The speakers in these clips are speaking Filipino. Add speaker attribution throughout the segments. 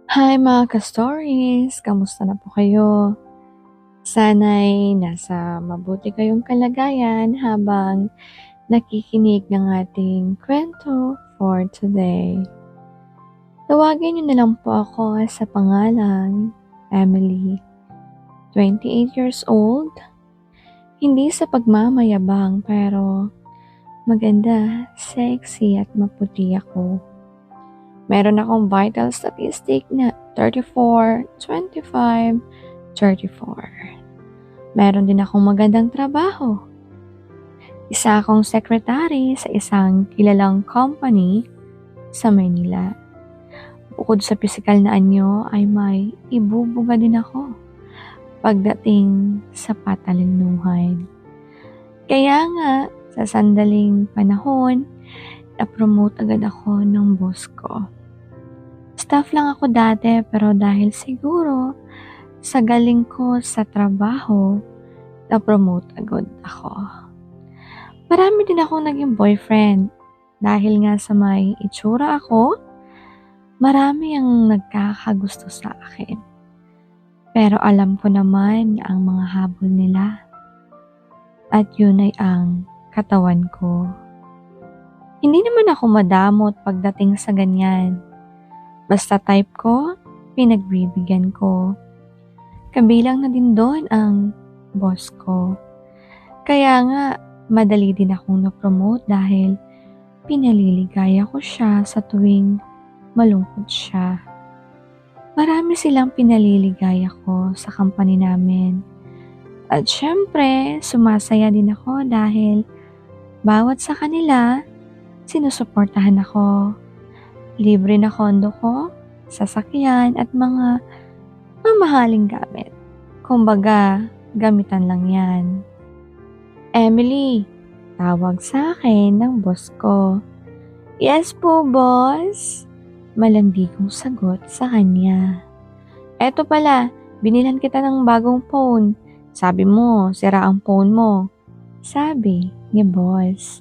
Speaker 1: Hi mga ka-stories! Kamusta na po kayo? Sana'y nasa mabuti kayong kalagayan habang nakikinig ng ating kwento for today. Tawagin niyo na lang po ako sa pangalan, Emily. 28 years old, hindi sa pagmamayabang pero maganda, sexy at maputi ako. Meron akong vital statistic na 34, 25, 34. Meron din akong magandang trabaho. Isa akong secretary sa isang kilalang company sa Maynila. Bukod sa pisikal na anyo ay may ibubuga din ako pagdating sa patalinuhan. Kaya nga, sa sandaling panahon, na-promote agad ako ng boss ko. Staff lang ako dati pero dahil siguro sa galing ko sa trabaho, na-promote agad ako. Marami din akong naging boyfriend dahil nga sa may itsura ako, marami ang nagkakagusto sa akin. Pero alam ko naman ang mga habol nila at yun ay ang katawan ko. Hindi naman ako madamot pagdating sa ganyan. Basta type ko, pinagbibigyan ko. Kabilang na din doon ang boss ko. Kaya nga, madali din akong na-promote dahil pinaliligaya ko siya sa tuwing malungkot siya. Marami silang pinaliligaya ko sa company namin. At syempre, sumasaya din ako dahil bawat sa kanila, sinusuportahan ako. Libre na kondo ko, sasakyan at mga mamahaling gamit. Kumbaga, gamitan lang yan. Emily, tawag sa akin ng boss ko. Yes po, boss. Malandi kong sagot sa kanya. Eto pala, binilhan kita ng bagong phone. Sabi mo, sira ang phone mo. Sabi ni boss.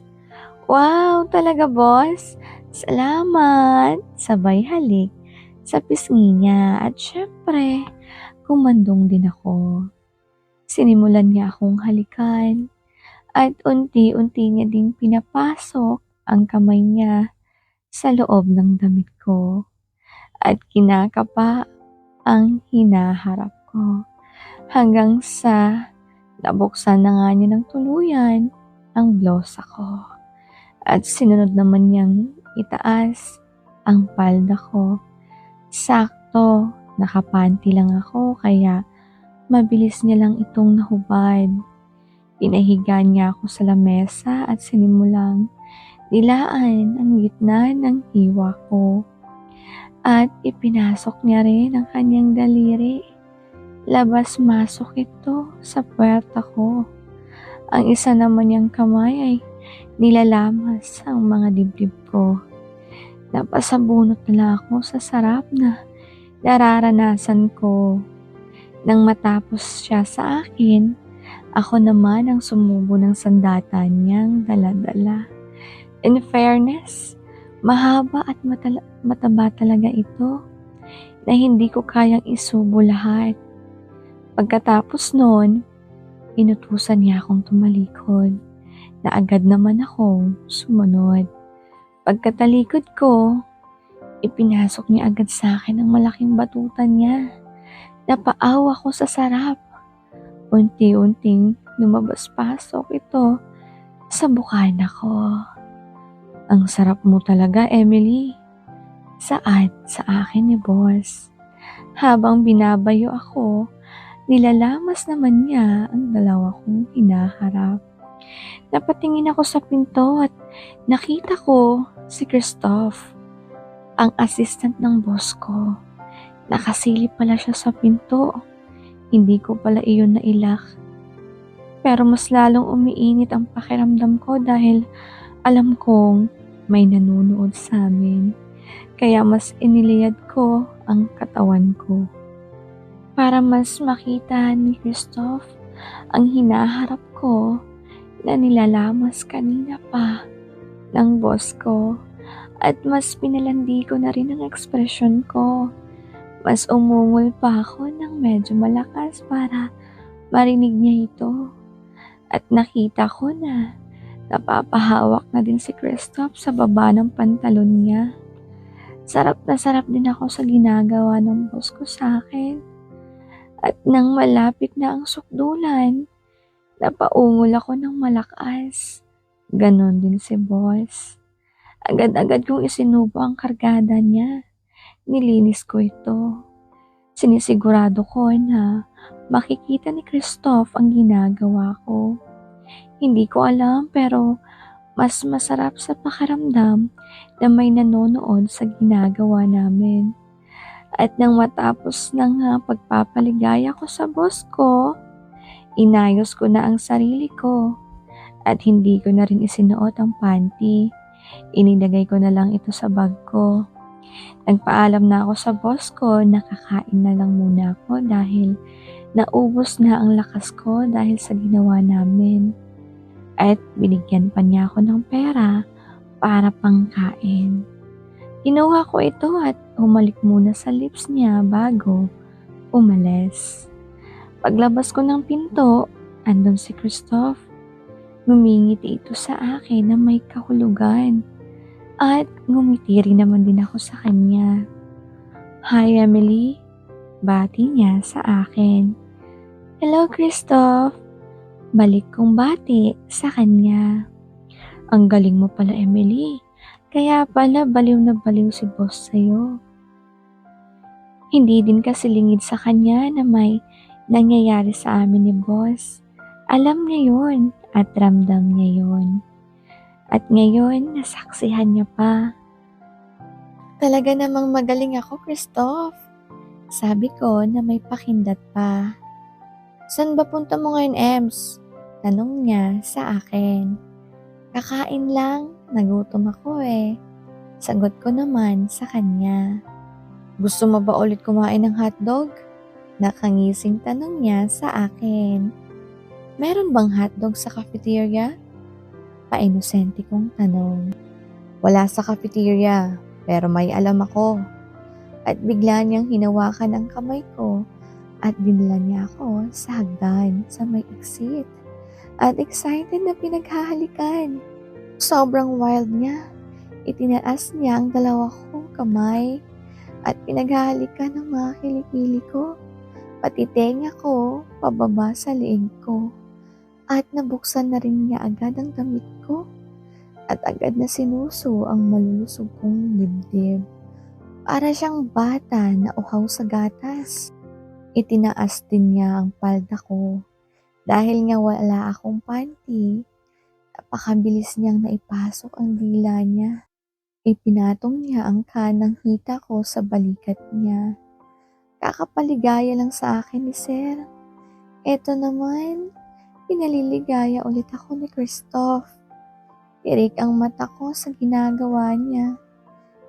Speaker 1: Wow, talaga boss? Salamat! Sabay halik sa pisngi niya at syempre, kumandong din ako. Sinimulan niya akong halikan at unti-unti niya ding pinapasok ang kamay niya sa loob ng damit ko at kinakapa ang hinaharap ko hanggang sa nabuksan na nga niya ng tuluyan ang blosa ko at sinunod naman niyang itaas ang palda ko. Sakto, nakapanty lang ako kaya mabilis niya lang itong nahubad. Pinahiga niya ako sa lamesa at sinimulang dilaan ang gitna ng hiwa ko. At ipinasok niya rin ang kanyang daliri. Labas-masok ito sa puwerta ko. Ang isa naman niyang kamay ay nilalamas ang mga dibdib ko. Napasabunot na lang ako sa sarap na nararanasan ko. Nang matapos siya sa akin, ako naman ang sumubo ng sandata niyang dala-dala. In fairness, mahaba at mataba talaga ito na hindi ko kayang isubo lahat. Pagkatapos noon, inutusan niya akong tumalikod na agad naman akong sumunod. Pagkatalikod ko, ipinasok niya agad sa akin ang malaking batutan niya. Napaawa ko sa sarap. Unti-unting lumabas-pasok ito sa bukana ko. Ang sarap mo talaga, Emily. Saad sa akin ni boss. Habang binabayo ako, nilalamas naman niya ang dalawa kong hinaharap. Napatingin ako sa pinto at nakita ko si Christoph, ang assistant ng boss ko. Nakasilip pala siya sa pinto. Hindi ko pala iyon nailak. Pero mas lalong umiinit ang pakiramdam ko dahil alam kong may nanunood sa amin. Kaya mas iniliyad ko ang katawan ko. Para mas makita ni Christoph ang hinaharap ko na nilalamas kanina pa ng boss ko. At mas pinalandi ko na rin ang ekspresyon ko Mas umungol pa ako ng medyo malakas para marinig niya ito. At nakita ko na napapahawak na din si Kristoff sa baba ng pantalon niya. Sarap na sarap din ako sa ginagawa ng boss ko sa akin. At nang malapit na ang sukdulan, napaungol ako ng malakas. Ganon din si boss. Agad-agad kong isinubo ang kargada niya. Nilinis ko ito. Sinisigurado ko na makikita ni Kristoff ang ginagawa ko. Hindi ko alam pero mas masarap sa pakiramdam na may nanonood sa ginagawa namin. At nang matapos ng pagpapaligaya ko sa boss ko, inayos ko na ang sarili ko at hindi ko na rin isinuot ang panty. Inilagay ko na lang ito sa bag ko. Nagpaalam na ako sa boss ko na kakain na lang muna ako dahil naubos na ang lakas ko dahil sa ginawa namin. At binigyan pa niya ako ng pera para pangkain. Kinuha ko ito at humalik muna sa lips niya bago umalis. Paglabas ko ng pinto, andun si Kristoff. Ngumingiti ito sa akin na may kahulugan. At ngumiti rin naman din ako sa kanya. Hi Emily, bati niya sa akin. Hello Kristoff, balik kong bati sa kanya. Ang galing mo pala Emily, kaya pala baliw na baliw si boss sa'yo. Hindi din kasi lingid sa kanya na may nangyayari sa amin ni boss. Alam niya yun at ramdam niya yun. At ngayon, nasaksihan niya pa. Talaga namang magaling ako, Kristoff. Sabi ko na may pakindat pa. San ba punta mo ngayon, Ems? Tanong niya sa akin. Kakain lang, nagutom ako eh. Sagot ko naman sa kanya. Gusto mo ba ulit kumain ng hotdog? Nakangising tanong niya sa akin. Meron bang hotdog sa cafeteria? Painosente kong tanong. Wala sa cafeteria, pero may alam ako. At bigla niyang hinawakan ang kamay ko at dinala niya ako sa hagdan sa may exit. At excited na pinaghahalikan. Sobrang wild niya. Itinaas niya ang dalawa kong kamay at pinaghahalikan ng mga kilikili ko. Pati tenga ko pababa sa leeg ko. At nabuksan na rin niya agad ang damit ko at agad na sinuso ang malulusog kong dibdib. Para siyang bata na uhaw sa gatas. Itinaas din niya ang palda ko. Dahil nga wala akong panty, napakabilis niyang naipasok ang dila niya. Ipinatong niya ang kanang hita ko sa balikat niya. Kakapaligaya lang sa akin ni Sir. Eto naman, pinaliligaya ulit ako ni Kristoff. Tirik ang mata ko sa ginagawa niya.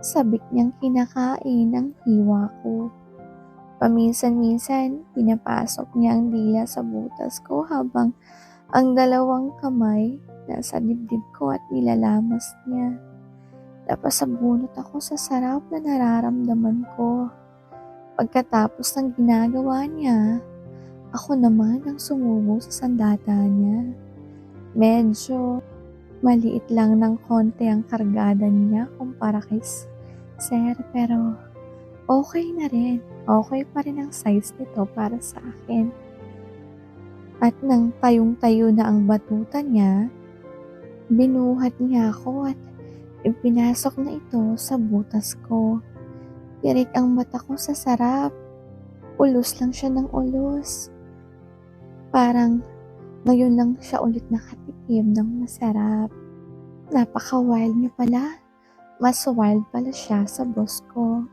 Speaker 1: Sabik niyang kinakain ang hiwa ko. Paminsan-minsan, pinapasok niya ang dila sa butas ko habang ang dalawang kamay nasa dibdib ko at nilalamas niya. Napasabunot ako sa sarap na nararamdaman ko. Pagkatapos ng ginagawa niya, ako naman ang sumubo sa sandata niya. Medyo maliit lang ng konti ang kargada niya kumpara kay Sir pero okay na rin. Okay pa rin ang size nito para sa akin. At nang tayong-tayo na ang batutan niya, binuhat niya ako at ipinasok na ito sa butas ko. Tirik ang mata ko sa sarap. Ulos lang siya ng ulos. Parang ngayon lang siya ulit nakatikim ng masarap. Napaka-wild niya pala. Mas wild pala siya sa boss ko.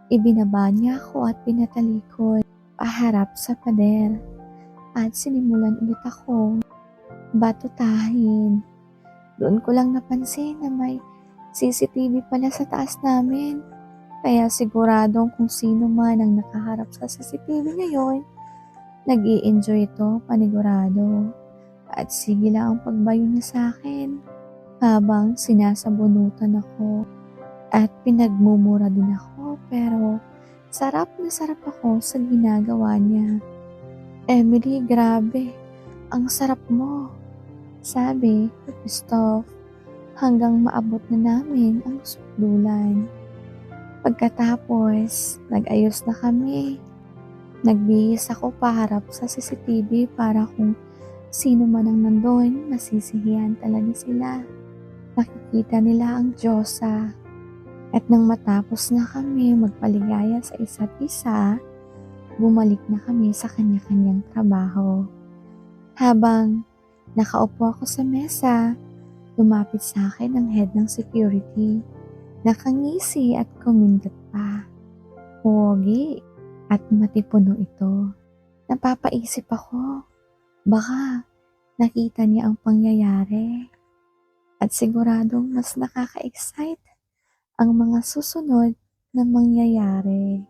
Speaker 1: Ibinaba niya ako at pinatalikod paharap sa pader. At sinimulan ulit akong batutahin. Doon ko lang napansin na may CCTV pala sa taas namin. Kaya siguradong kung sino man ang nakaharap sa CCTV ngayon, nag-i-enjoy ito panigurado. At sige lang ang pagbayo niya sa akin habang sinasabunutan ako. At pinagmumura din ako pero sarap ako sa ginagawa niya. Emily, grabe, ang sarap mo. Sabi, Christoph, hanggang maabot na namin ang sukdulan. Pagkatapos, nag-ayos na kami. Nagbihis ako paharap sa CCTV para kung sino man ang nandun, masisihihan talaga sila. Nakikita nila ang Diyosa. At nang matapos na kami magpaligaya sa isa't isa, bumalik na kami sa kanya-kanyang trabaho. Habang nakaupo ako sa mesa, lumapit sa akin ang head ng security. Nakangisi at kumindot pa. Pogi at matipuno ito. Napapaisip ako, baka nakita niya ang pangyayari. At siguradong mas nakaka-excite ang mga susunod na mangyayari.